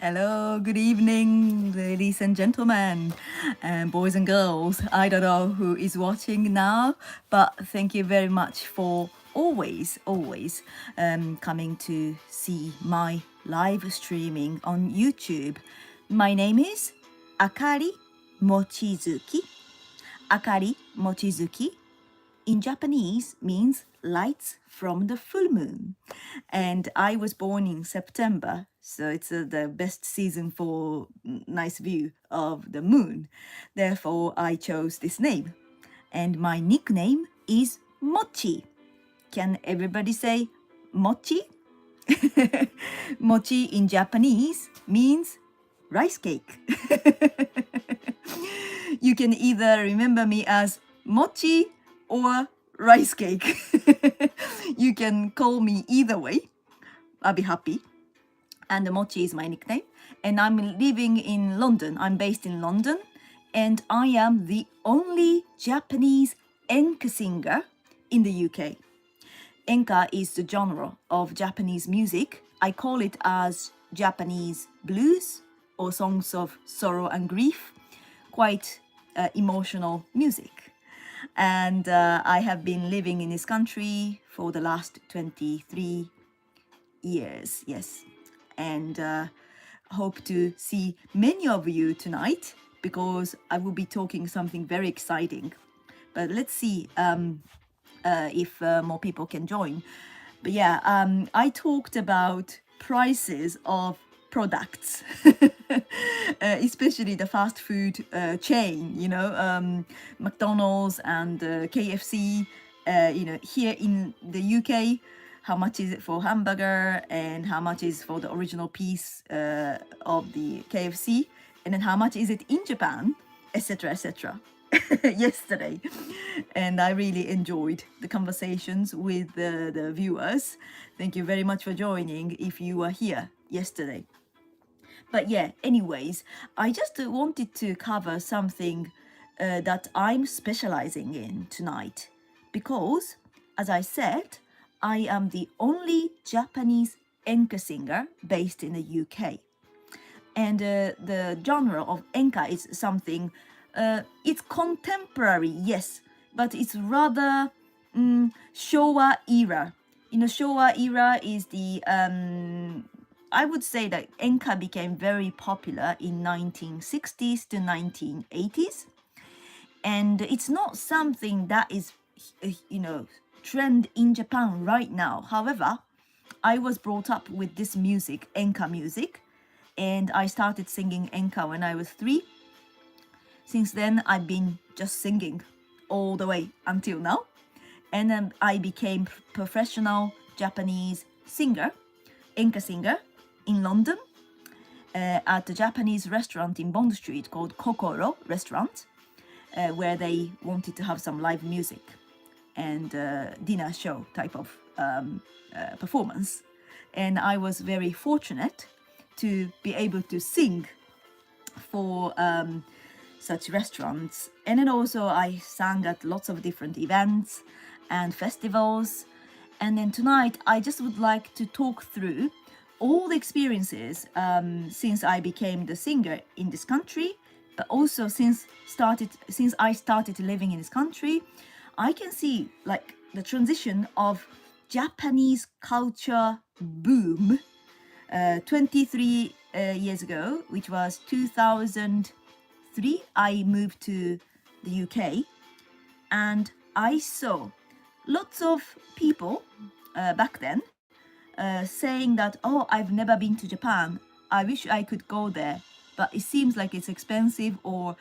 Hello, good evening, ladies and gentlemen, and boys and girls. I don't know who is watching now, but thank you very much for always coming to see my live streaming on YouTube. My name is Akari Mochizuki. Akari Mochizuki in Japanese means lights from the full moon. And I was born in September, so it's the best season for nice view of the moon. Therefore, I chose this name. And my nickname is Mochi. Can everybody say Mochi? Mochi in Japanese means rice cake. You can either remember me as Mochi or rice cake. You can call me either way. I'll be happy. And Mochi is my nickname. And I'm living in London. I'm based in London. And I am the only Japanese Enka singer in the UK. Enka is the genre of Japanese music. I call it as Japanese blues or songs of sorrow and grief. Quite emotional music. And I have been living in this country for the last 23 years, yes. And hope to see many of you tonight because I will be talking something very exciting. But let's see if more people can join. But yeah, I talked about prices of products, especially the fast food chain, McDonald's and KFC, here in the UK, how much is it for hamburger and how much is for the original piece of the KFC, and then how much is it in Japan, etc., etc. yesterday. And I really enjoyed the conversations with the viewers. Thank you very much for joining if you were here yesterday. But yeah, anyways, I just wanted to cover something that I'm specializing in tonight because, as I said, I am the only Japanese Enka singer based in the UK. And the genre of Enka is something, it's contemporary, yes, but it's rather Showa era. Showa era is the I would say that Enka became very popular in 1960s to 1980s. And it's not something that is, trend in Japan right now. However, I was brought up with this music, Enka music, and I started singing Enka when I was 3. Since then, I've been just singing all the way until now. And then I became professional Japanese singer, Enka singer, in London at a Japanese restaurant in Bond Street called Kokoro Restaurant, where they wanted to have some live music and dinner show type of performance. And I was very fortunate to be able to sing for such restaurants. And then also I sang at lots of different events and festivals. And then tonight I just would like to talk through all the experiences since I became the singer in this country, but also since I started living in this country, I can see like the transition of Japanese culture boom 23 years ago, which was 2003. I moved to the UK and I saw lots of people back then saying that, oh, I've never been to Japan. I wish I could go there, but it seems like it's expensive or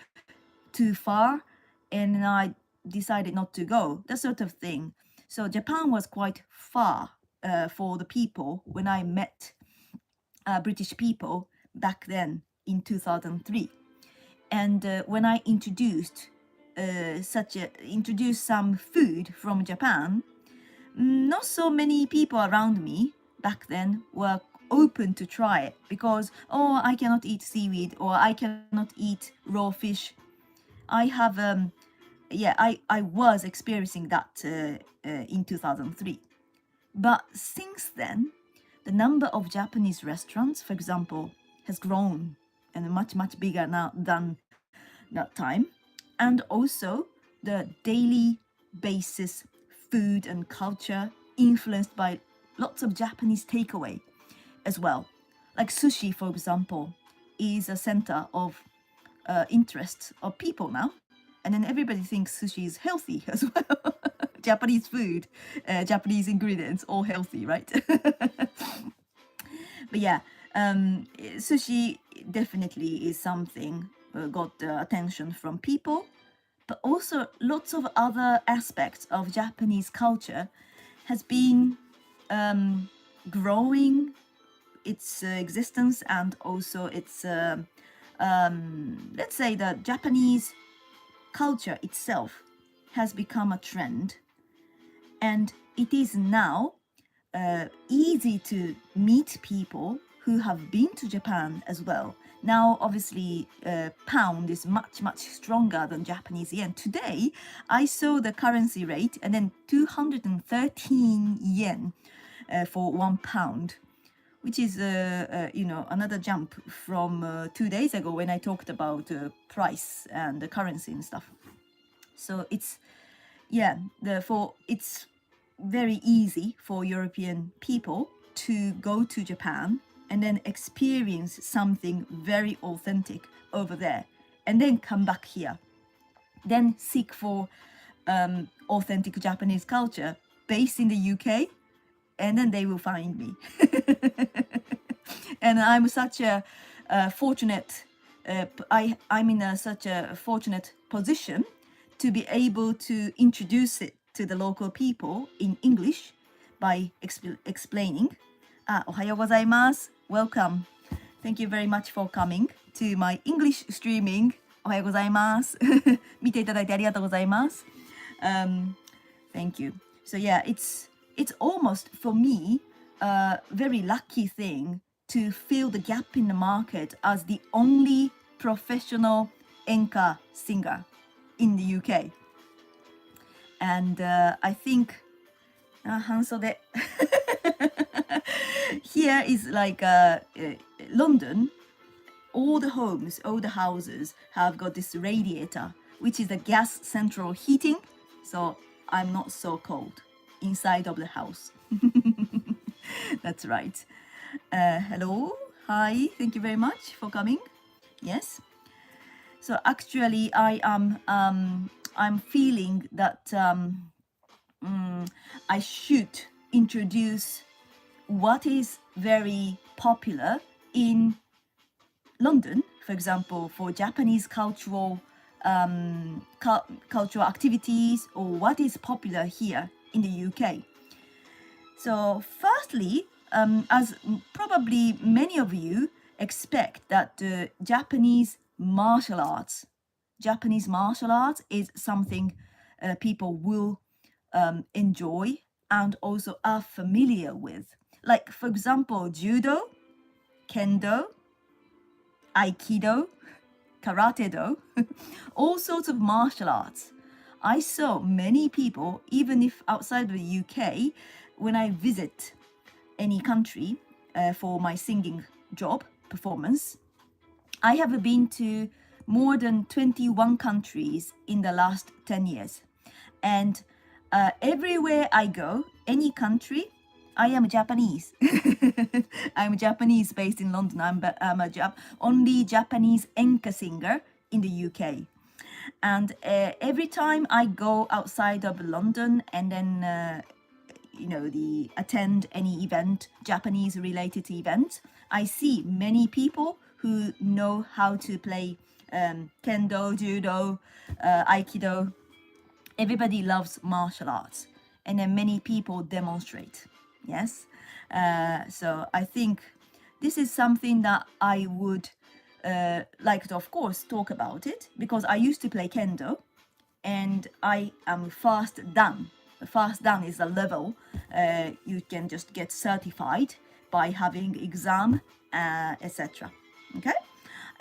too far, and I decided not to go, that sort of thing. So Japan was quite far for the people when I met British people back then in 2003. And when I introduced some food from Japan, not so many people around me back then were open to try it because, oh, I cannot eat seaweed or I cannot eat raw fish. I was experiencing that in 2003. But since then, the number of Japanese restaurants, for example, has grown and much bigger now than that time. And also the daily basis food and culture influenced by lots of Japanese takeaway as well. Like sushi, for example, is a center of interest of people now. And then everybody thinks sushi is healthy as well. Japanese food, Japanese ingredients, all healthy, right? But yeah, sushi definitely is something got attention from people, but also lots of other aspects of Japanese culture has been growing its existence, and also its let's say the Japanese culture itself has become a trend, and it is now easy to meet people who have been to Japan as well. Now, obviously, pound is much stronger than Japanese yen. Today, I saw the currency rate, and then 213 yen for 1 pound, which is another jump from 2 days ago when I talked about price and the currency and stuff. So it's it's very easy for European people to go to Japan and then experience something very authentic over there, and then come back here, then seek for authentic Japanese culture based in the UK, and then they will find me. And I'm such a fortunate, I'm in such a fortunate position to be able to introduce it to the local people in English by explaining. おはようございます。Welcome. Thank you very much for coming to my English streaming. おはようございます。見ていただいてありがとうございます。Thank you. So yeah, it's almost for me a very lucky thing to fill the gap in the market as the only professional Enka singer in the UK. And I think 半袖 here is like London. All the homes, all the houses have got this radiator, which is the gas central heating. So I'm not so cold inside of the house. That's right. Hello. Hi. Thank you very much for coming. Yes. So actually, I'm feeling that I should introduce what is very popular in London, for example, for Japanese cultural activities, or what is popular here in the UK. So firstly, as probably many of you expect that Japanese martial arts is something people will enjoy and also are familiar with. Like, for example, judo, kendo, aikido, karate-do, all sorts of martial arts. I saw many people, even if outside of the UK, when I visit any country for my singing job performance, I have been to more than 21 countries in the last 10 years. And everywhere I go, any country, I am Japanese. I'm Japanese based in London. I'm a only Japanese Enka singer in the UK. And every time I go outside of London and then, attend any event, Japanese related event, I see many people who know how to play kendo, judo, aikido. Everybody loves martial arts, and then many people demonstrate. Yes. So I think this is something that I would like to, of course, talk about it, because I used to play kendo and I am fast dan. Fast dan is a level you can just get certified by having exam, etc. Okay.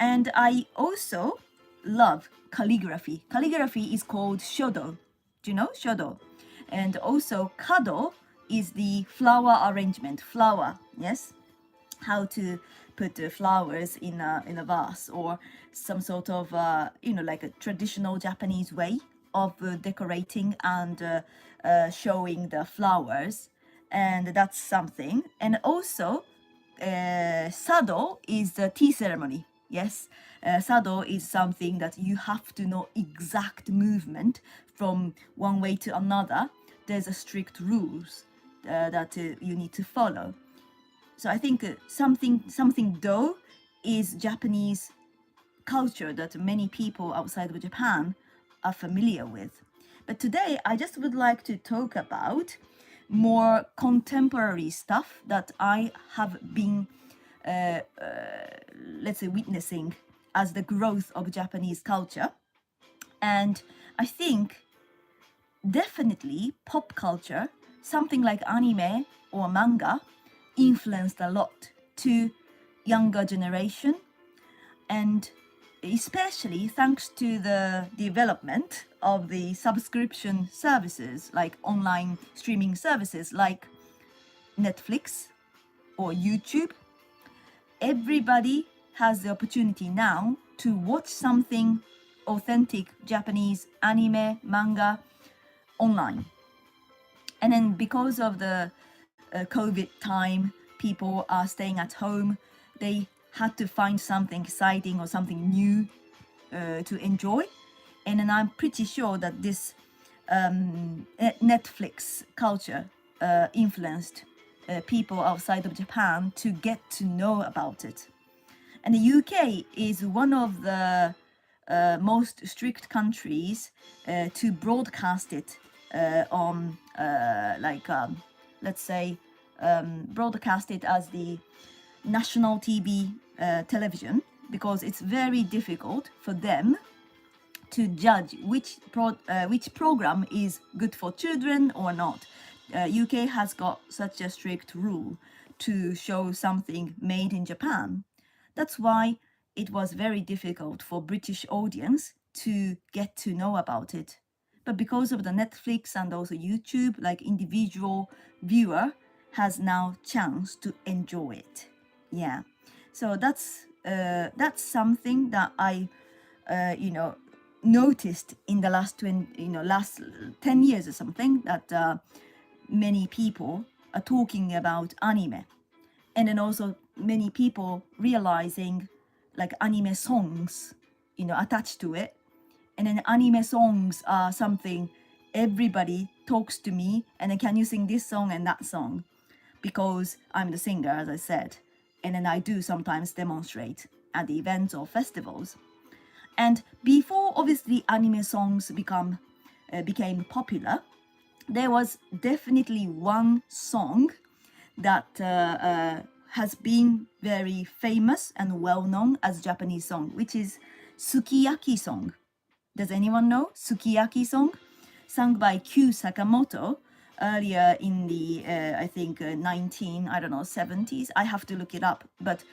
And I also love calligraphy. Calligraphy is called shodo. Do you know shodo? And also kado is the flower arrangement. Flower, yes? How to put flowers in a vase, or some sort of like a traditional Japanese way of decorating and showing the flowers, and that's something. And also sado is the tea ceremony. Yes, sado is something that you have to know exact movement from one way to another. There's a strict rules that you need to follow. So I think something do is Japanese culture that many people outside of Japan are familiar with. But today I just would like to talk about more contemporary stuff that I have been let's say witnessing as the growth of Japanese culture. And I think definitely pop culture, something like anime or manga, influenced a lot to younger generation, and especially thanks to the development of the subscription services, like online streaming services like Netflix or YouTube. Everybody has the opportunity now to watch something authentic Japanese anime, manga online. And then because of the COVID time, people are staying at home. They had to find something exciting or something new to enjoy. And then I'm pretty sure that this Netflix culture influenced people outside of Japan to get to know about it. And the UK is one of the most strict countries to broadcast it on let's say broadcast it as the national TV television, because it's very difficult for them to judge which program is good for children or not. UK has got such a strict rule to show something made in Japan. That's why it was very difficult for British audience to get to know about it. But because of the Netflix and also YouTube, like individual viewer has now chance to enjoy it. Yeah, so that's something that I noticed in the last 10 years or something, that many people are talking about anime, and then also many people realizing like anime songs attached to it. And then anime songs are something everybody talks to me, and then can you sing this song and that song, because I'm the singer, as I said, and then I do sometimes demonstrate at the events or festivals. And before obviously anime songs became popular, there was definitely one song that has been very famous and well known as Japanese song, which is Sukiyaki song. Does anyone know Sukiyaki song? Sung by Q Sakamoto earlier in the I think 70s. I have to look it up, but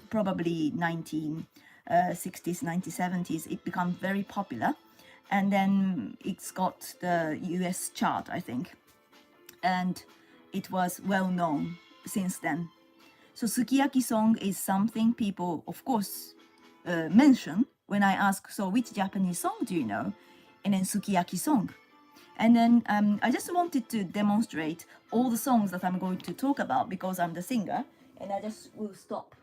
probably 1960s, 1970s. It became very popular, and then it's got the US chart, I think, and it was well known since then. So Sukiyaki song is something people, of course, mention when I ask, so which Japanese song do you know? And then Sukiyaki song. And then I just wanted to demonstrate all the songs that I'm going to talk about, because I'm the singer, and I just will stop.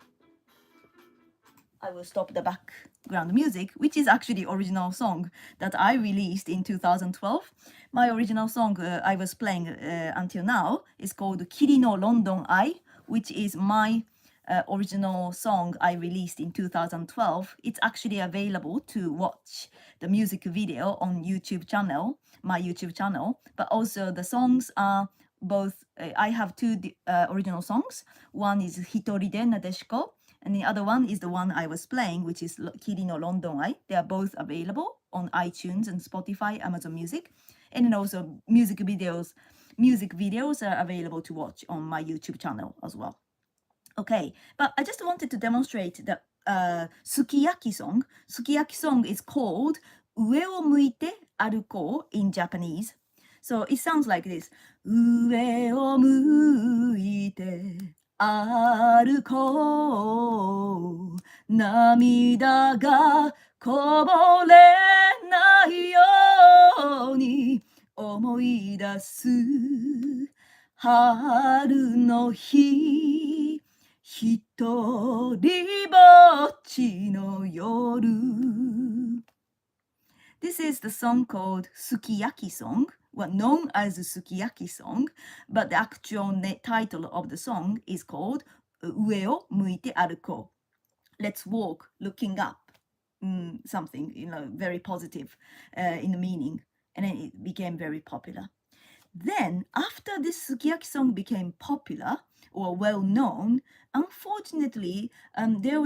I will stop the background music, which is actually original song that I released in 2012. My original song I was playing until now is called Kiri no London Eye, which is my original song I released in 2012. It's actually available to watch the music video on YouTube channel, my YouTube channel, but also the songs are both, I have two original songs. One is Hitori de Nadeshiko, and the other one is the one I was playing, which is Kiri no London Eye. They are both available on iTunes and Spotify, Amazon Music, and then also music videos are available to watch on my YouTube channel as well. Okay, but I just wanted to demonstrate the Sukiyaki song. Sukiyaki song is called Ue o muite aruko in Japanese. So it sounds like this. Ue o muite 歩こう涙がこぼれないように思い出す春の日一人ぼっちの夜 This is the song called Sukiyaki Song, well, known as the Sukiyaki Song, but the actual title of the song is called 上を向いて歩こう Let's walk looking up. Something, very positive in the meaning. And then it became very popular. Then, after this Sukiyaki song became popular or well known, unfortunately, there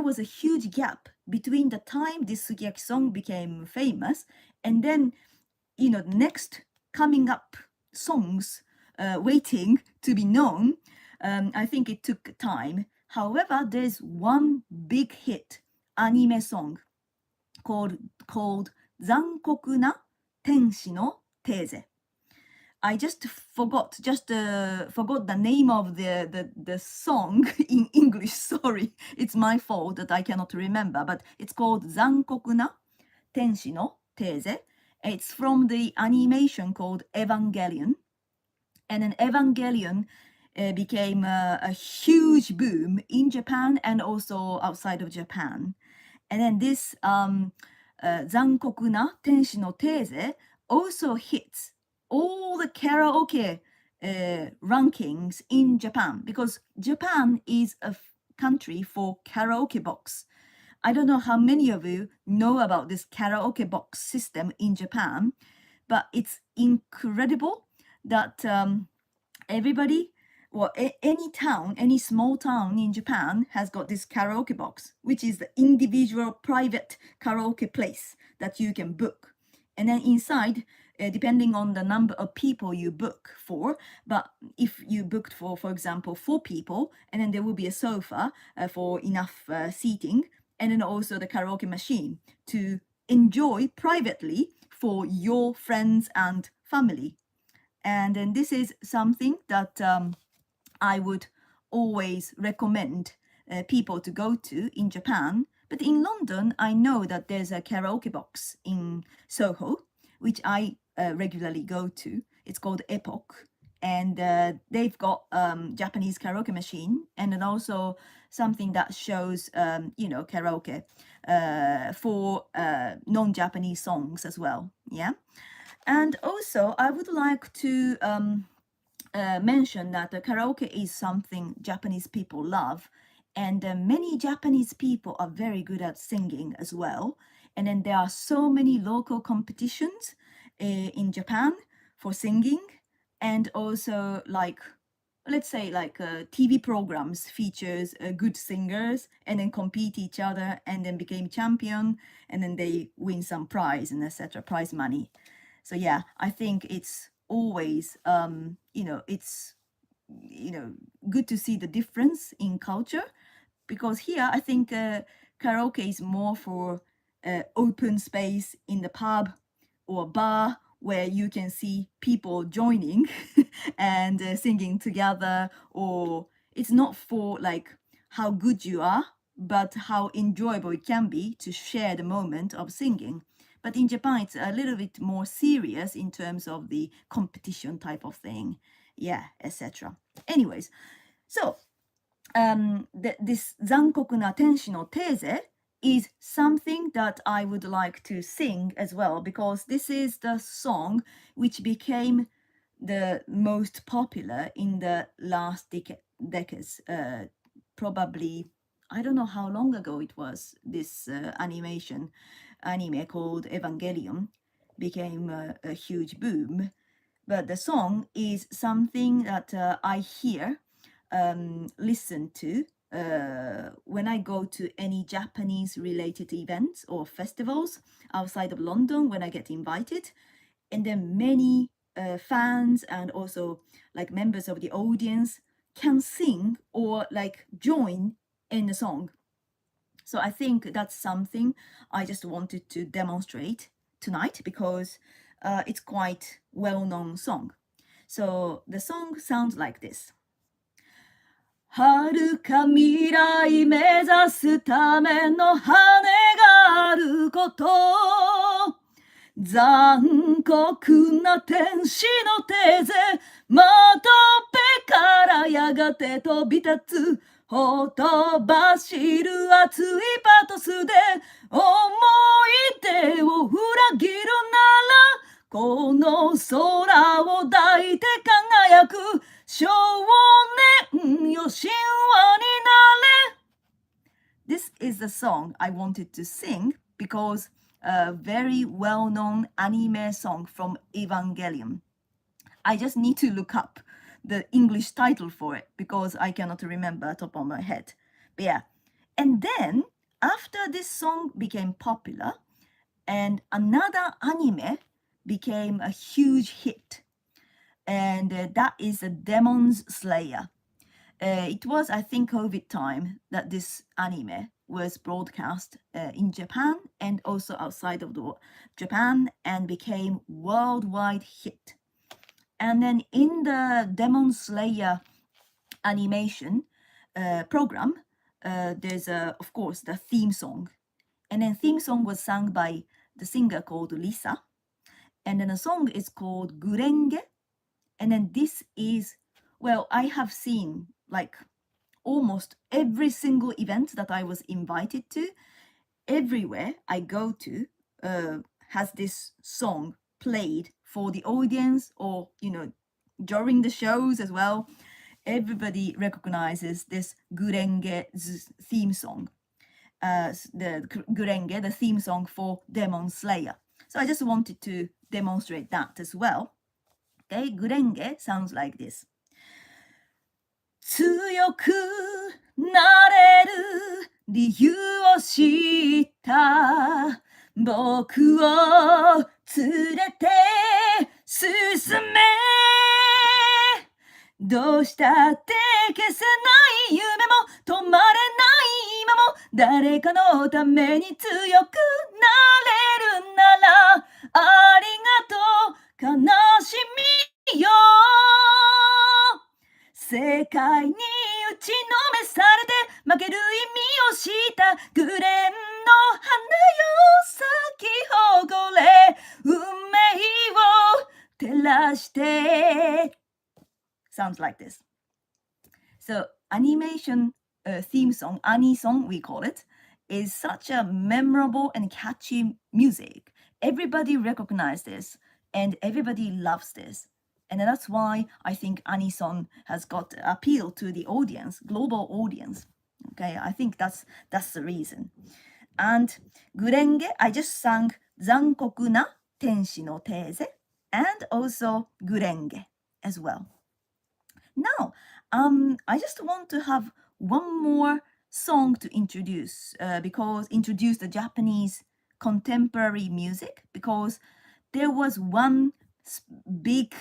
was a huge gap between the time this Sukiyaki song became famous and then, the next coming up songs waiting to be known. I think it took time. However, there's one big hit anime song called 残酷な天使のテーゼ I just forgot the name of the song in English. Sorry, it's my fault that I cannot remember, but it's called 残酷な天使のテーゼ It's from the animation called Evangelion. And then Evangelion became a huge boom in Japan and also outside of Japan. And then this 残酷な天使のテーゼ also hits all the karaoke rankings in Japan because Japan is a country for karaoke box. I don't know how many of you know about this karaoke box system in Japan, but it's incredible that everybody, any small town in Japan has got this karaoke box, which is the individual private karaoke place that you can book. And then inside, depending on the number of people you book for, but if you booked for example, 4 people, and then there will be a sofa for enough seating, and then also the karaoke machine to enjoy privately for your friends and family. And then this is something that I would always recommend people to go to in Japan. But in London, I know that there's a karaoke box in Soho, which I regularly go to. It's called Epoch. And they've got Japanese karaoke machine and then also something that shows, karaoke for non-Japanese songs as well. Yeah. And also, I would like to mention that karaoke is something Japanese people love. And many Japanese people are very good at singing as well. And then there are so many local competitions in Japan for singing. And also let's say TV programs features good singers and then compete each other and then became champion and then they win some prize and etc. prize money. So yeah, I think it's always, it's, good to see the difference in culture because here I think karaoke is more for open space in the pub or bar where you can see people joining and singing together, or it's not for how good you are, but how enjoyable it can be to share the moment of singing. But in Japan, it's a little bit more serious in terms of the competition type of thing. Yeah, etc. Anyways, so this 残酷な天使のテーゼ is something that I would like to sing as well because this is the song which became the most popular in the last decades. Probably, I don't know how long ago it was, this anime called Evangelion became a huge boom. But the song is something that I hear, listen to when I go to any Japanese related events or festivals outside of London when I get invited. And then many fans and also members of the audience can sing or join in the song. So I think that's something I just wanted to demonstrate tonight because it's quite well-known song. So the song sounds like this. 遥か未来目指すための羽があること。残酷な天使の手勢、窓辺からやがて飛び立つ。ほとばしる熱いパトスで思い出を裏切るなら、この空を抱いて輝く少年よ神話になれ。This is the song I wanted to sing because a very well-known anime song from Evangelion. I just need to look up the English title for it because I cannot remember top of my head. But yeah, and then after this song became popular and another anime became a huge hit, and that is a Demon Slayer. It was, I think, COVID time that this anime was broadcast in Japan and also outside of Japan and became worldwide hit. And then in the Demon Slayer animation program, there's of course the theme song, and then theme song was sung by the singer called Lisa, and then the song is called Gurenge, and then this is, well, I have seen like almost every single event that I was invited to. Everywhere I go to has this song played for the audience, or during the shows as well. Everybody recognizes this Gurenge's theme song, the Gurenge, the theme song for Demon Slayer. So I just wanted to demonstrate that as well. Okay, Gurenge sounds like this. 強くなれる理由を知った僕を連れて進め、どうしたって消せない夢も止まれない今も誰かのために強くなれるならありがとう悲しみよ、世界に打ちのめされて負ける意味を知ったグレンの花よ咲き誇れ運命を照らして。 Sounds like this. So animation theme song, anisong we call it, is such a memorable and catchy music. Everybody recognizes this and everybody loves this. And that's why I think anisong has got appeal to the audience, global audience. Okay, I think that's the reason. And Gurenge, I just sang 残酷な天使のテーゼ and also Gurenge as well. Now, I just want to have one more song to introduce introduce the Japanese contemporary music, because there was one big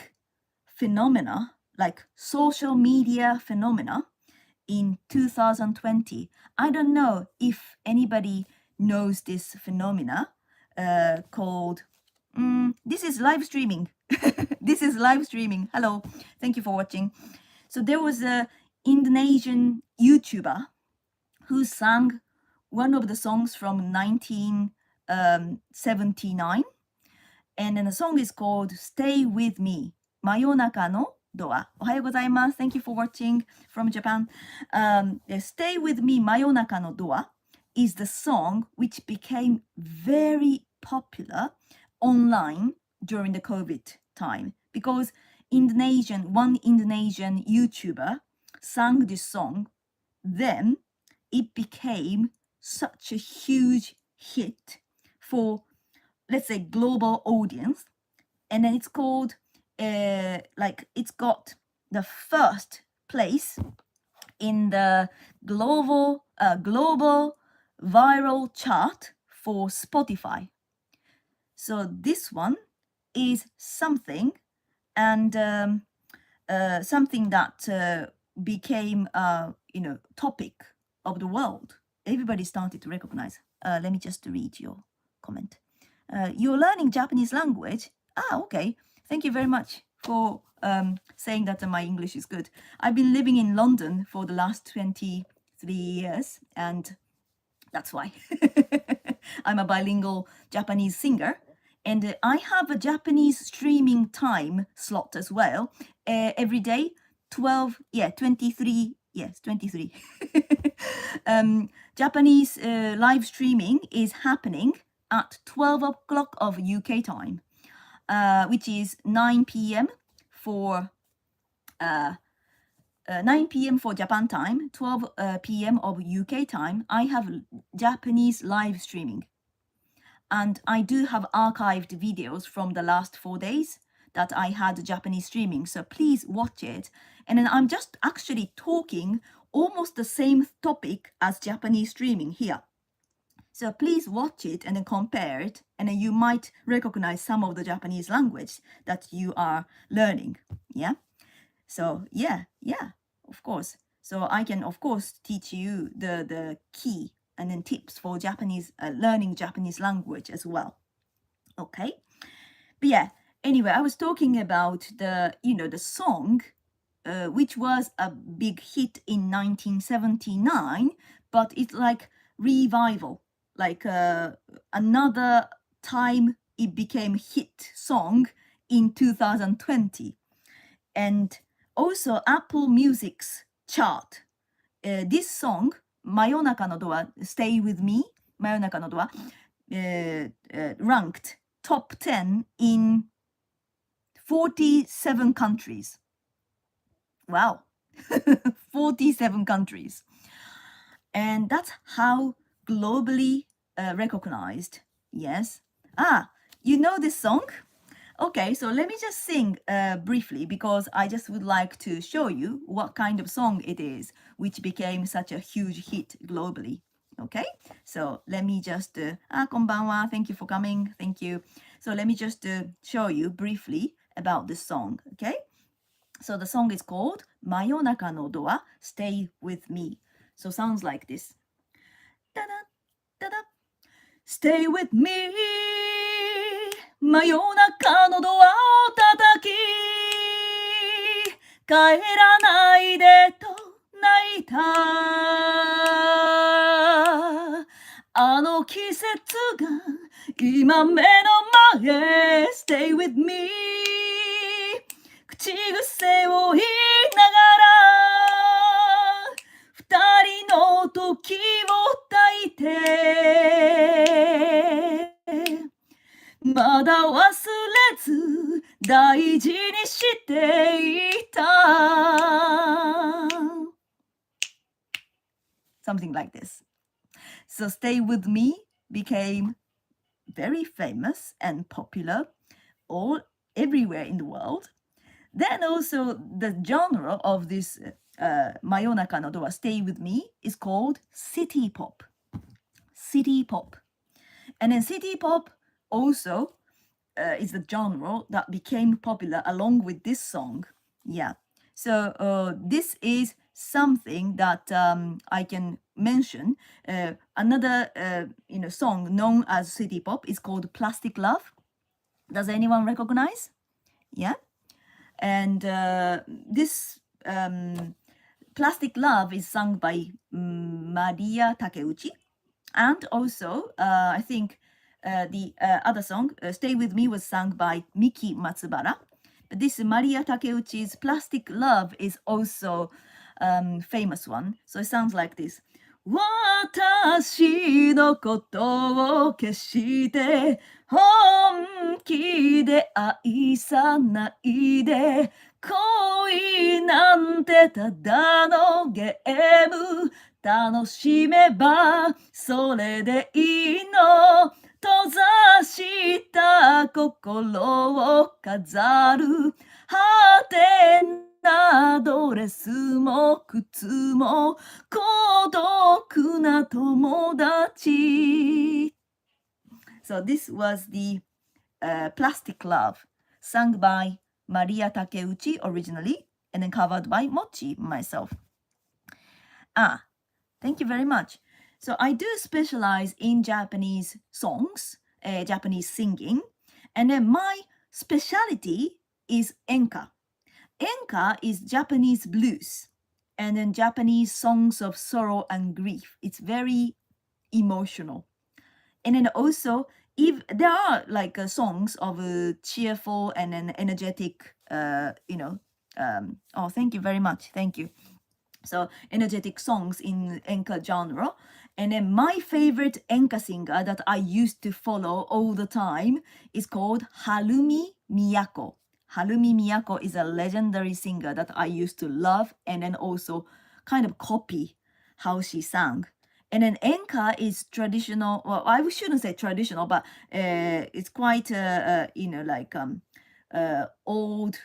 phenomena, like social media phenomena in 2020. I don't know if anybody knows this phenomena called, this is live streaming. This is live streaming. Hello, thank you for watching. So there was an Indonesian YouTuber who sang one of the songs from 1979. And then the song is called Stay With Me, 真夜中のドア。おはようございます。Thank you for watching from Japan. Stay With Me, 真夜中のドア is the song which became very popular online during the COVID time, because one Indonesian YouTuber sang this song. Then it became such a huge hit for, let's say, global audience. And then it's called, it's got the first place in the global viral chart for Spotify. So this one is something, and something that became topic of the world. Everybody started to recognize. Let me just read your comment. You're learning Japanese language? Okay. Thank you very much for saying that my English is good. I've been living in London for the last 23 years, and that's why. I'm a bilingual Japanese singer, and I have a Japanese streaming time slot as well. Every day, 23. Japanese live streaming is happening at 12 o'clock of UK time, which is 9 p.m. for 9 p.m. for Japan time, 12 p.m. of UK time. I have Japanese live streaming. And I do have archived videos from the last 4 days that I had Japanese streaming. So please watch it. And then I'm just actually talking almost the same topic as Japanese streaming here. So please watch it and then compare it. And then you might recognize some of the Japanese language that you are learning. Yeah. So yeah, of course. So I can, of course, teach you the key and then tips for Japanese, learning Japanese language as well. Okay. But yeah, anyway, I was talking about the song, which was a big hit in 1979, but it's like revival, like another time it became hit song in 2020. And also Apple Music's chart. This song, 真夜中のドア Stay With Me, 真夜中のドア ranked top 10 in 47 countries. Wow. 47 countries. And that's how globally recognized. Yes. You know this song? Okay, so let me just sing briefly because I just would like to show you what kind of song it is, which became such a huge hit globally. Okay, so let me just, こんばんは, thank you for coming, thank you. So let me just show you briefly about this song, okay? So the song is called 真夜中のドア Stay With Me. So sounds like this. Da-da, da-da. Stay with me. 真夜中のドアを叩き帰らないでと泣いたあの季節が今目の前 Stay with me 口癖を言いながら二人の時を抱いてまだ忘れず大事にしていた Something like this. So Stay With Me became very famous and popular everywhere in the world. Then also the genre of this 真夜中のドア Stay With Me is called city pop. City pop. And then city pop also is the genre that became popular along with this song. Yeah. So this is something that I can mention. Another song known as city pop is called Plastic Love. Does anyone recognize? Yeah. And this Plastic Love is sung by Maria Takeuchi. And also, I think the other song, Stay With Me, was sung by Miki Matsubara. But this Maria Takeuchi's Plastic Love is also famous one. So it sounds like this. 私のことを決して本気で愛さないで恋なんてただのゲーム楽しめばそれでいいの閉ざした心を飾る果てなドレスも靴も孤独な友達 So this was the Plastic Love sung by Maria Takeuchi originally and then covered by Mochi, myself. Thank you very much. So I do specialize in Japanese songs, Japanese singing, and then my specialty is Enka. Enka is Japanese blues and then Japanese songs of sorrow and grief. It's very emotional. And then also, if there are like songs of cheerful and then energetic, oh, thank you very much. Thank you. So energetic songs in Enka genre. And then my favorite Enka singer that I used to follow all the time is called Harumi Miyako. Harumi Miyako is a legendary singer that I used to love and then also kind of copy how she sang. And then Enka is traditional, well, I shouldn't say traditional, but it's quite, old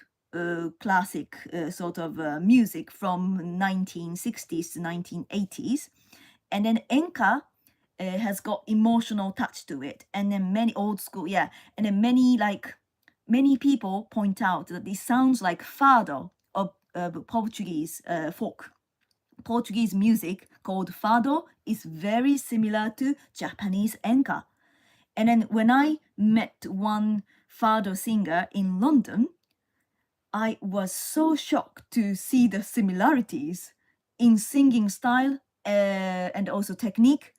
classic sort of music from 1960s to 1980s. And then Enka has got emotional touch to it. And then many old school, yeah. And then many people point out that this sounds like fado of Portuguese folk. Portuguese music called fado is very similar to Japanese enka. And then when I met one fado singer in London, I was so shocked to see the similarities in singing style and also technique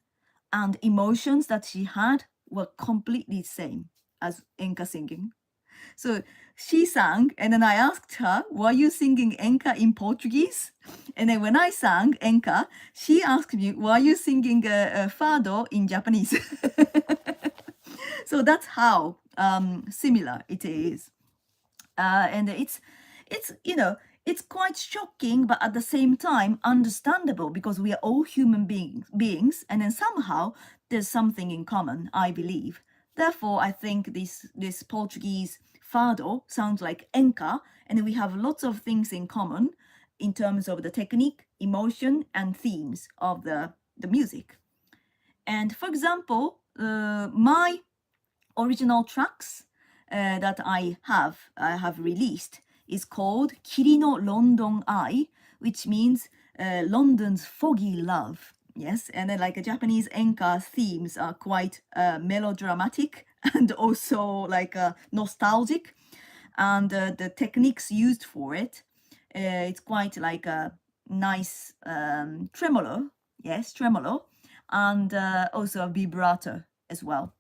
and emotions that she had were completely the same as enka singing. So she sang, and then I asked her, were you singing enka in Portuguese? And then when I sang enka, she asked me, were you singing fado in Japanese? So that's how similar it is. And it's quite shocking, but at the same time understandable because we are all human beings, and then somehow there's something in common, I believe. Therefore, I think this Portuguese fado sounds like enka, and we have lots of things in common in terms of the technique, emotion, and themes of the music. And for example, my original tracks that I have released is called Kiri no London Eye, which means London's foggy love. Yes, and then like a Japanese enka themes are quite melodramatic and also like nostalgic, and the techniques used for it, it's quite like a nice tremolo, yes, tremolo, and also a vibrato as well.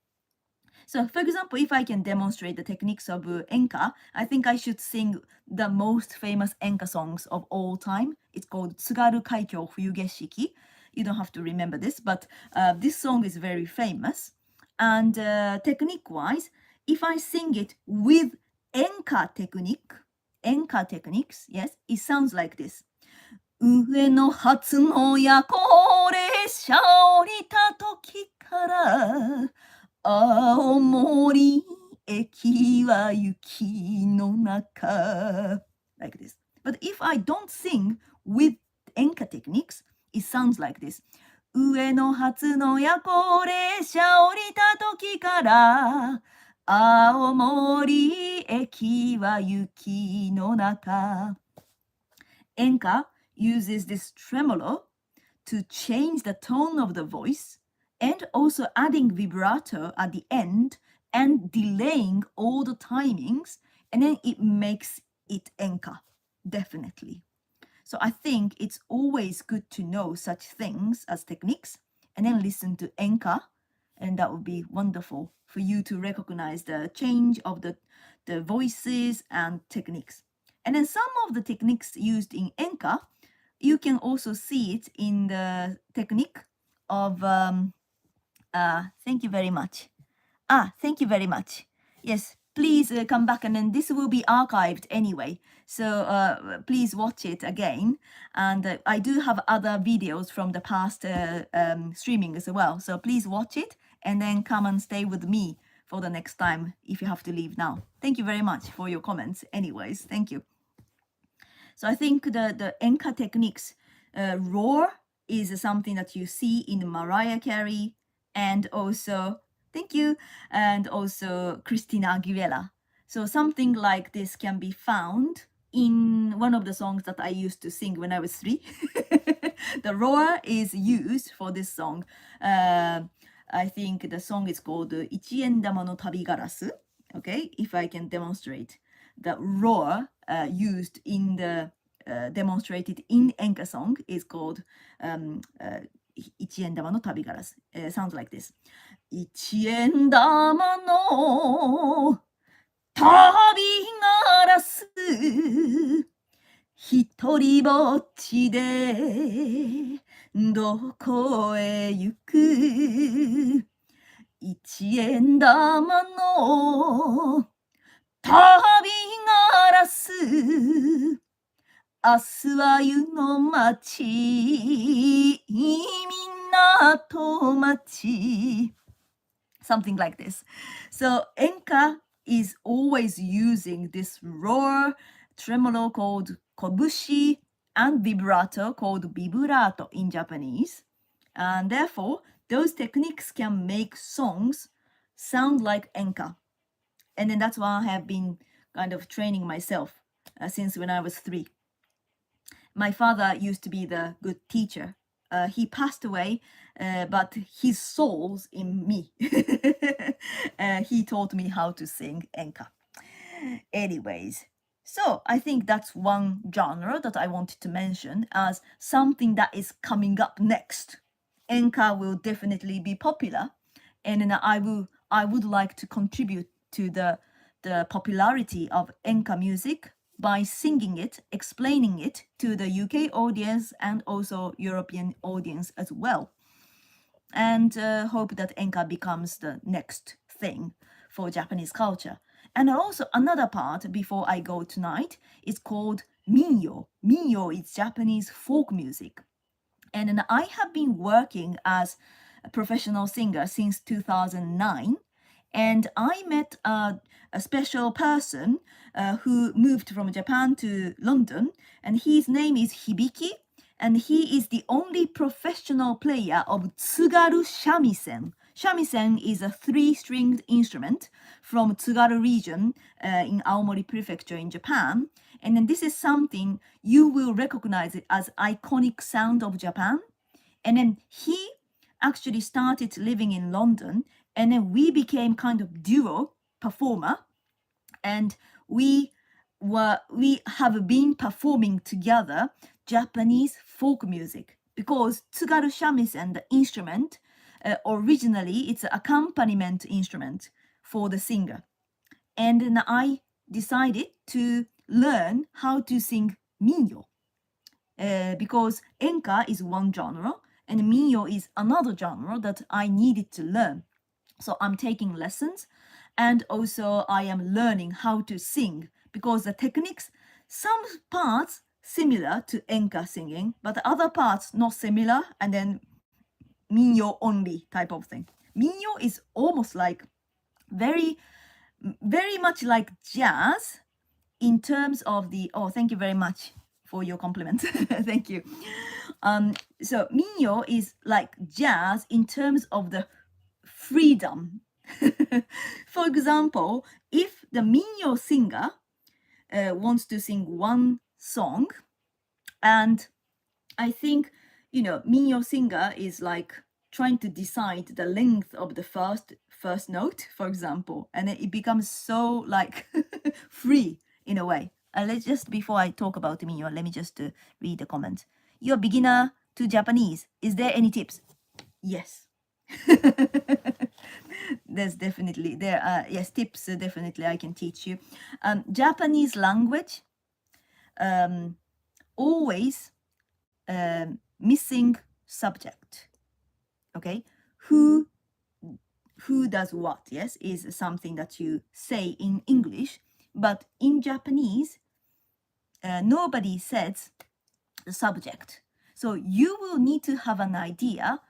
So for example, if I can demonstrate the techniques of enka, I think I should sing the most famous enka songs of all time. It's called Tsugaru Kaikyo Fuyugeshiki. You don't have to remember this, but this song is very famous. And technique-wise, if I sing it with enka techniques, yes, it sounds like this. 上の初の夜行列車降りた時から青森駅は雪の中 like this. But if I don't sing with enka techniques, it sounds like this. 上の初の夜行列車降りた時から青森駅は雪の中 Enka uses this tremolo to change the tone of the voice and also adding vibrato at the end and delaying all the timings, and then it makes it enka, definitely. So I think it's always good to know such things as techniques and then listen to enka, and that would be wonderful for you to recognize the change of the voices and techniques. And then some of the techniques used in enka, you can also see it in the technique of thank you very much. Thank you very much. Yes, please come back, and then this will be archived anyway. So please watch it again. And I do have other videos from the past streaming as well. So please watch it and then come and stay with me for the next time if you have to leave now. Thank you very much for your comments anyways. Thank you. So I think the enka techniques, roar is something that you see in Mariah Carey, and also, thank you, and also Christina Aguilera. So something like this can be found in one of the songs that I used to sing when I was 3. The roar is used for this song. I think the song is called 一円玉の旅ガラス. Okay, if I can demonstrate. the roar used in the demonstrated in Enka song is called 一円玉の旅ガラス。sounds like this. 一円玉の旅ガラス一人ぼっちでどこへ行く一円玉の旅ガラス明日は湯の町港町 something like this. So Enka is always using this roar tremolo called kobushi and vibrato called vibrato in Japanese. And therefore, those techniques can make songs sound like Enka. And then that's why I have been kind of training myself since when I was 3. My father used to be the good teacher. He passed away, but his soul's in me. He taught me how to sing Enka. Anyways, so I think that's one genre that I wanted to mention as something that is coming up next. Enka will definitely be popular, and then I would like to contribute to the popularity of Enka music by singing it, explaining it to the UK audience and also European audience as well. And hope that Enka becomes the next thing for Japanese culture. And also another part before I go tonight is called Minyo. Minyo is Japanese folk music. And then I have been working as a professional singer since 2009. And I met a special person who moved from Japan to London, and his name is Hibiki, and he is the only professional player of tsugaru shamisen. Shamisen is a 3-stringed instrument from Tsugaru region in Aomori Prefecture in Japan. And then this is something you will recognize it as iconic sound of Japan. And then he actually started living in London, and then we became kind of duo performer, and we have been performing together Japanese folk music, because tsugaru shamisen, the instrument, originally it's an accompaniment instrument for the singer. And then I decided to learn how to sing minyo, because Enka is one genre and minyo is another genre that I needed to learn. So I'm taking lessons, and also I am learning how to sing, because the techniques, some parts similar to Enka singing, but other parts not similar, and then minyo only type of thing. Minyo is almost like very much like jazz in terms of the, oh, thank you very much for your compliment. Thank you. So minyo is like jazz in terms of the freedom. For example, if the minyo singer wants to sing one song, and I think, minyo singer is like trying to decide the length of the first note, for example, and it becomes so like free in a way. Let's just, before I talk about minyo, let me just read the comment. You're a beginner to Japanese. Is there any tips? Yes. There's definitely, there are, yes, tips, definitely I can teach you. Japanese language, always missing subject. Okay, who does what, yes, is something that you say in English, but in Japanese, nobody says the subject. So you will need to have an idea,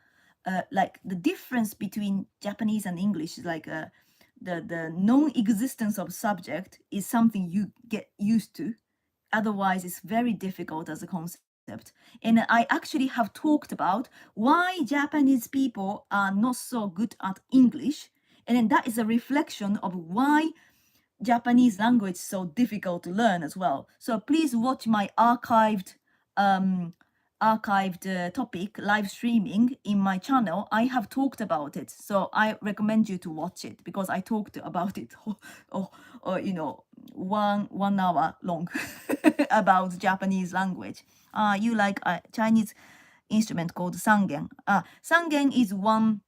like the difference between Japanese and English is like the non-existence of subject is something you get used to. Otherwise, it's very difficult as a concept. And I actually have talked about why Japanese people are not so good at English. And then that is a reflection of why Japanese language is so difficult to learn as well. So please watch my archived topic live streaming in my channel. I have talked about it, so I recommend you to watch it, because I talked about it one hour long about Japanese language. You like a Chinese instrument called sangen. Sangen is one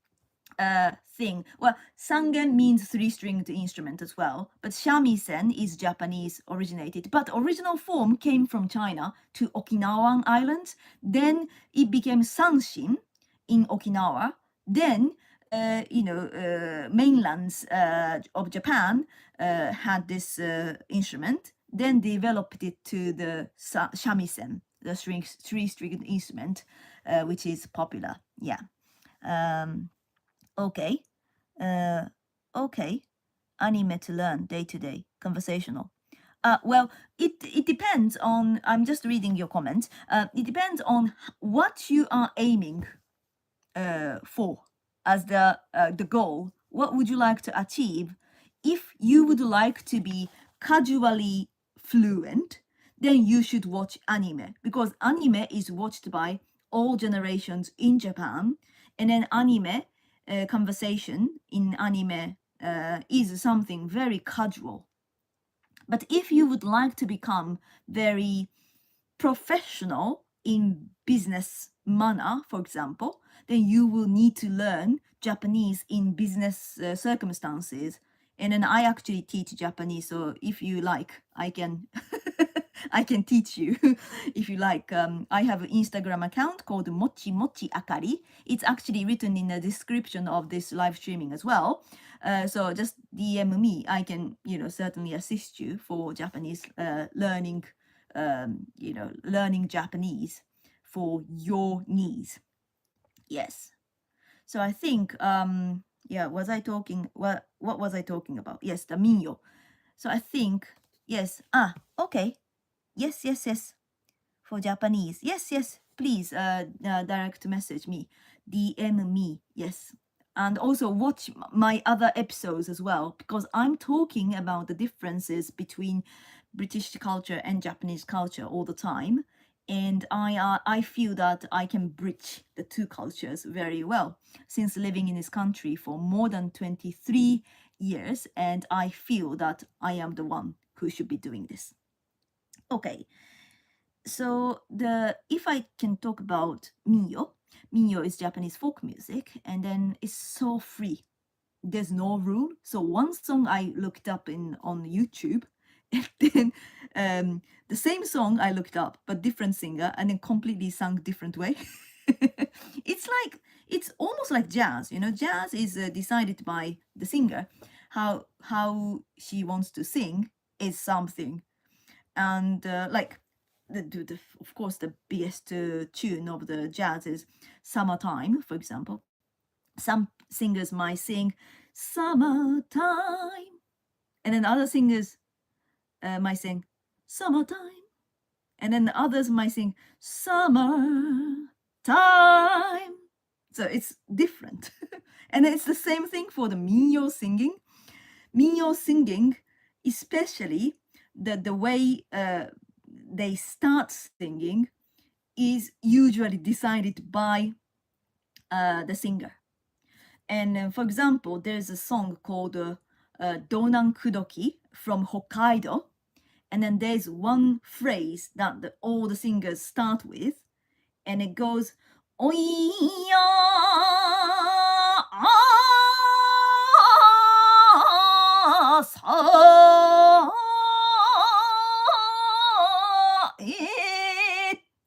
thing. Well, sangen means three-stringed instrument as well, but shamisen is Japanese originated, but original form came from China to Okinawan Islands. Then it became sanshin in Okinawa. Then mainlands of Japan had this instrument, then developed it to the shamisen, the three-stringed instrument, which is popular. Yeah. Okay. Okay. Anime to learn day to day, conversational. Well, it depends on, I'm just reading your comments. It depends on what you are aiming for as the goal. What would you like to achieve? If you would like to be casually fluent, then you should watch anime, because anime is watched by all generations in Japan, and then anime conversation in anime is something very casual. But if you would like to become very professional in business manner, for example, then you will need to learn Japanese in business circumstances. And then I actually teach Japanese, so if you like, I can I can teach you if you like. I have an Instagram account called Mochi Akari. It's actually written in the description of this live streaming as well. So just DM me. I can, certainly assist you for Japanese learning, learning Japanese for your needs. Yes. So I think, was I talking, what was I talking about? Yes, the minyo. So I think, yes, okay. Yes. For Japanese. Yes. Please direct message me. DM me. Yes. And also watch my other episodes as well, because I'm talking about the differences between British culture and Japanese culture all the time. And I feel that I can bridge the two cultures very well since living in this country for more than 23 years. And I feel that I am the one who should be doing this. Okay, so if I can talk about minyo is Japanese folk music, and then it's so free. There's no rule. So one song I looked up on YouTube, and then the same song I looked up, but different singer, and then completely sung different way. It's almost like jazz. Jazz is decided by the singer. How she wants to sing is something. And like of course the biggest tune of the jazz is Summertime, for example. Some singers might sing Summertime, and then other singers might sing Summertime, and then others might sing Summertime. So it's different. And it's the same thing for the minyo singing. Minyo singing, especially the way they start singing, is usually decided by the singer. And for example, there's a song called Donan Kudoki from Hokkaido. And then there's one phrase that all the singers start with, and it goes, Oiya,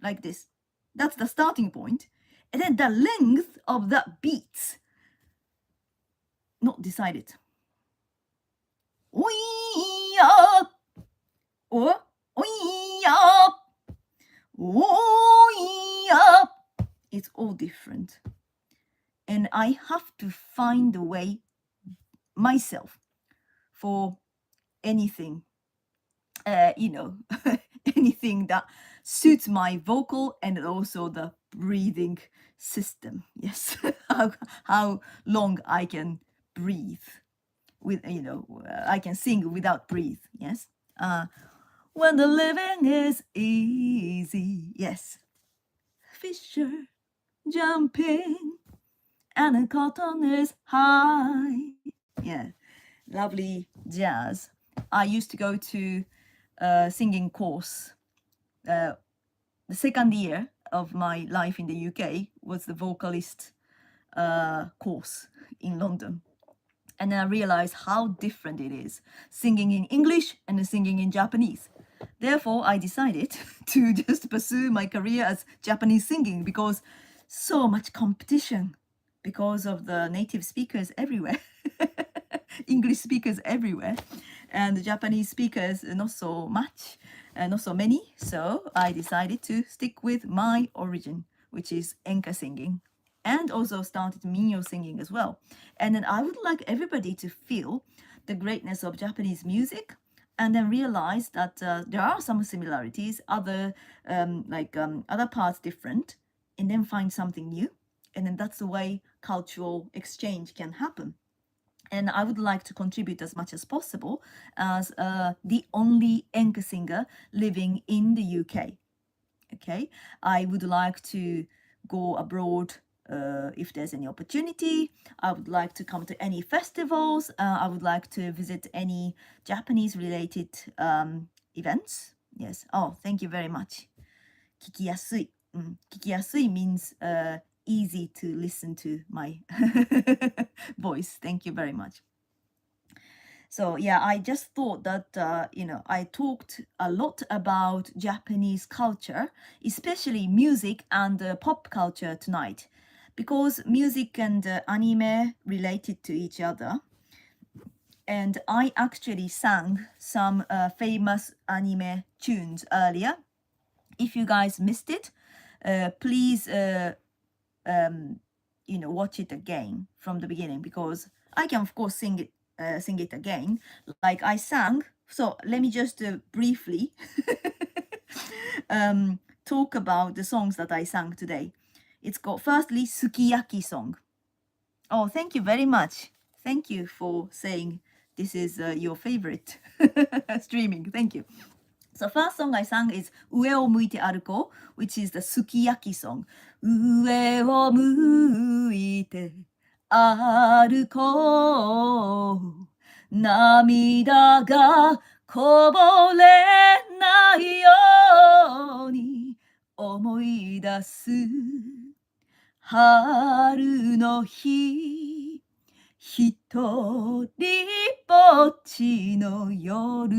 like this. That's the starting point. And then the length of that beats, not decided. Oiya, or oiya, oiya. It's all different. And I have to find a way myself for anything, anything that suits my vocal and also the breathing system. Yes, how long I can breathe with, I can sing without breathe. Yes. When the living is easy. Yes. Fisher jumping and the cotton is high. Yeah, lovely jazz. I used to go to a singing course. The second year of my life in the UK was the vocalist course in London. And then I realized how different it is singing in English and singing in Japanese. Therefore, I decided to just pursue my career as Japanese singing because so much competition because of the native speakers everywhere, English speakers everywhere, and the Japanese speakers not so much, not so many. So I decided to stick with my origin, which is Enka singing, and also started minyo singing as well. And then I would like everybody to feel the greatness of Japanese music, and then realize that there are some similarities, other parts different, and then find something new. And then that's the way cultural exchange can happen. And I would like to contribute as much as possible as the only Enka singer living in the UK. Okay, I would like to go abroad if there's any opportunity. I would like to come to any festivals. I would like to visit any Japanese related events. Yes. Oh, thank you very much. 聞きやすい。聞きやすい means easy to listen to my voice. Thank you very much. So yeah, I just thought that, I talked a lot about Japanese culture, especially music and pop culture tonight, because music and anime related to each other. And I actually sang some famous anime tunes earlier. If you guys missed it, please, watch it again from the beginning, because I can, of course, sing it again like I sang. So let me just briefly talk about the songs that I sang today. It's called, firstly, Sukiyaki song. Oh, thank you very much. Thank you for saying this is your favorite streaming. Thank you. So first song I sang is 上を向いて歩こう, which is the Sukiyaki song. 上を向いて歩こう。涙がこぼれないように思い出す。春の日、一人ぼっちの夜。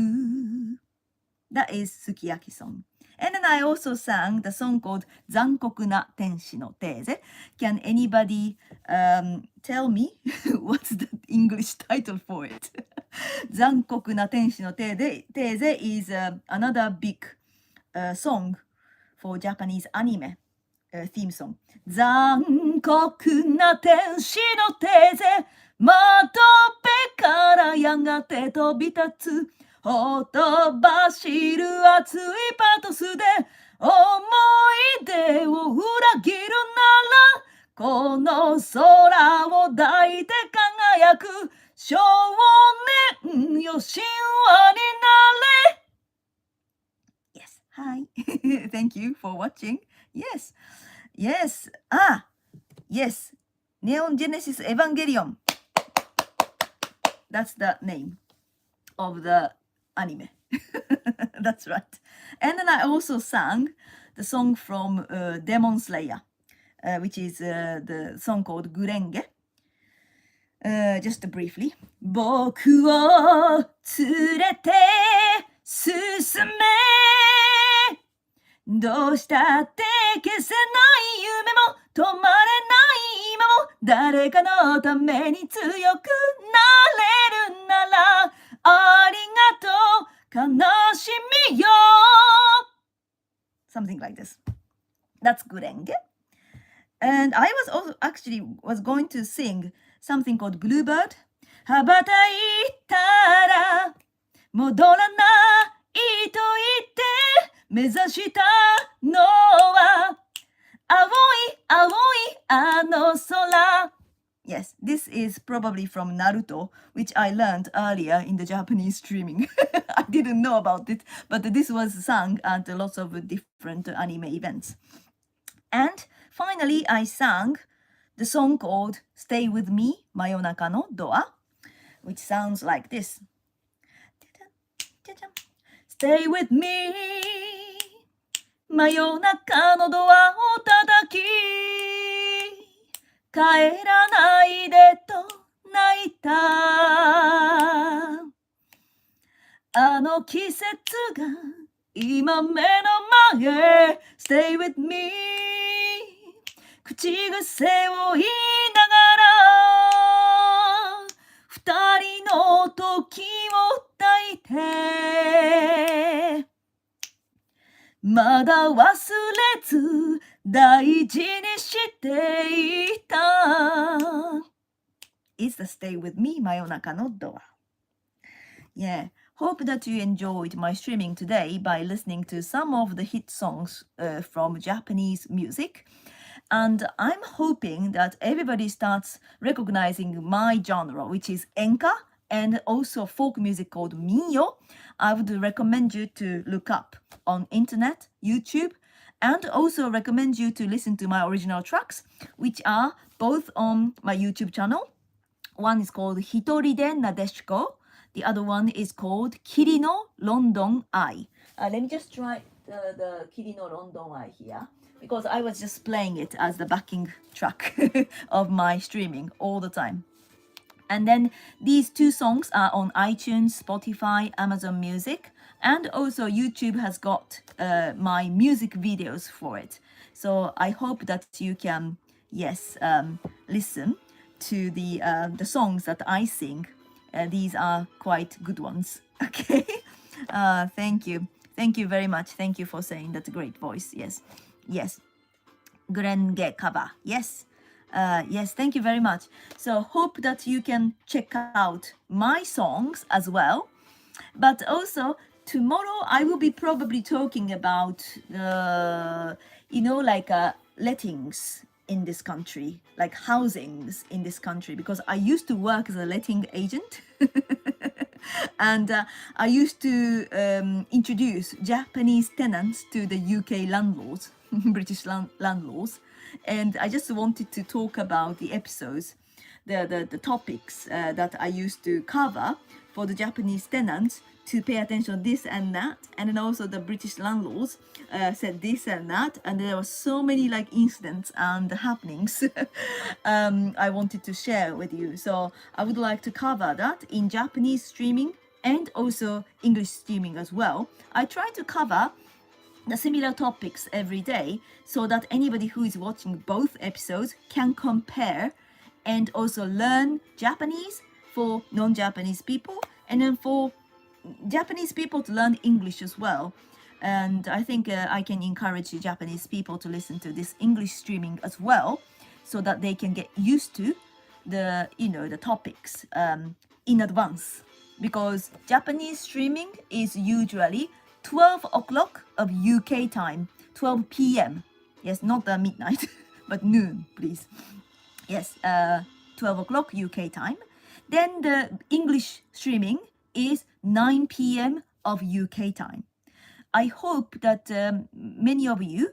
That is Sukiyaki song. And then I also sang the song called 残酷な天使のテーゼ. Can anybody tell me what's the English title for it? 残酷な天使のテーゼ is another big song for Japanese anime theme song. 残酷な天使のテーゼ、窓辺からやがて飛び立つ。ほとばしる熱いパトスで思い出を裏切るならこの空を抱いて輝く少年よ神話になれ。 Yes, hi. Thank you for watching. Yes, yes, yes. Neon Genesis Evangelion. That's the name of the anime. That's right. And then I also sang the song from Demon Slayer, which is the song called Gurenge. Just briefly. 僕を連れて進め。どうしたって消せない夢も止まれない今も誰かのために強くなれるならありがとう悲しみよ Something like this. That's Gurenge. And I was also actually going to sing something called Bluebird. 羽ばたいたら戻らないと言って目指したのは青い青いあの空 Yes, this is probably from Naruto, which I learned earlier in the Japanese streaming. I didn't know about it, but this was sung at lots of different anime events. And finally, I sang the song called Stay With Me, Mayonaka no Doa, which sounds like this. じゃじゃん。Stay with me 真夜中のドアを叩き帰らないでと泣いたあの季節が今目の前 Stay with me 口癖を言いながら二人の時を抱いてまだ忘れず大事にしていた It's the Stay with me 真夜中のドア Yeah, hope that you enjoyed my streaming today by listening to some of the hit songs from Japanese music. And I'm hoping that everybody starts recognizing my genre, which is Enka, and also folk music called Minyo. I would recommend you to look up on internet, YouTube, and also recommend you to listen to my original tracks, which are both on my YouTube channel. One is called Hitori de Nadeshiko. The other one is called Kiri no London Eye. Let me just try the Kiri no London Eye here, because I was just playing it as the backing track of my streaming all the time. And then these two songs are on iTunes, Spotify, Amazon Music, and also YouTube has got my music videos for it. So I hope that you can, listen to the songs that I sing. These are quite good ones. Okay. Thank you. Thank you very much. Thank you for saying that great voice. Yes. Gurenge cover. Yes. Thank you very much. So hope that you can check out my songs as well. But also tomorrow I will be probably talking about, lettings in this country, like housings in this country, because I used to work as a letting agent. And I used to introduce Japanese tenants to the UK landlords, British landlords. And I just wanted to talk about the episodes, the topics that I used to cover for the Japanese tenants to pay attention this and that. And then also the British landlords said this and that. And there were so many like incidents and happenings I wanted to share with you. So I would like to cover that in Japanese streaming and also English streaming as well. I try to cover the similar topics every day so that anybody who is watching both episodes can compare and also learn Japanese for non-Japanese people, and then for Japanese people to learn English as well. And I think I can encourage Japanese people to listen to this English streaming as well, so that they can get used to the topics in advance, because Japanese streaming is usually 12 o'clock of UK time, 12 p.m. Yes, not the midnight, but noon, please. Yes, 12 o'clock UK time. Then the English streaming is 9 p.m. of UK time. I hope that many of you,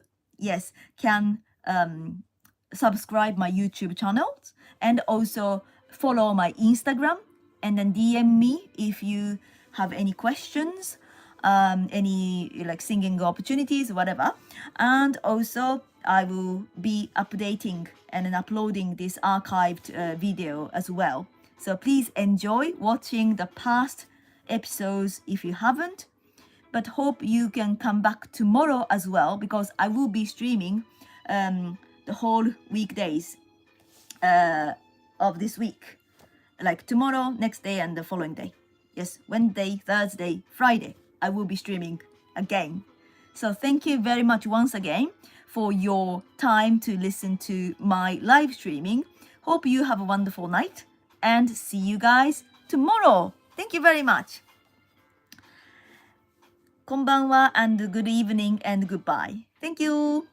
can subscribe my YouTube channels and also follow my Instagram, and then DM me if you have any questions, any like singing opportunities, whatever. And also I will be updating and then uploading this archived video as well. So please enjoy watching the past episodes if you haven't, but hope you can come back tomorrow as well, because I will be streaming the whole weekdays of this week, like tomorrow, next day, and the following day. Yes, Wednesday, Thursday, Friday, I will be streaming again. So thank you very much once again for your time to listen to my live streaming. Hope you have a wonderful night and see you guys tomorrow. Thank you very much. こんばんは and good evening and goodbye. Thank you.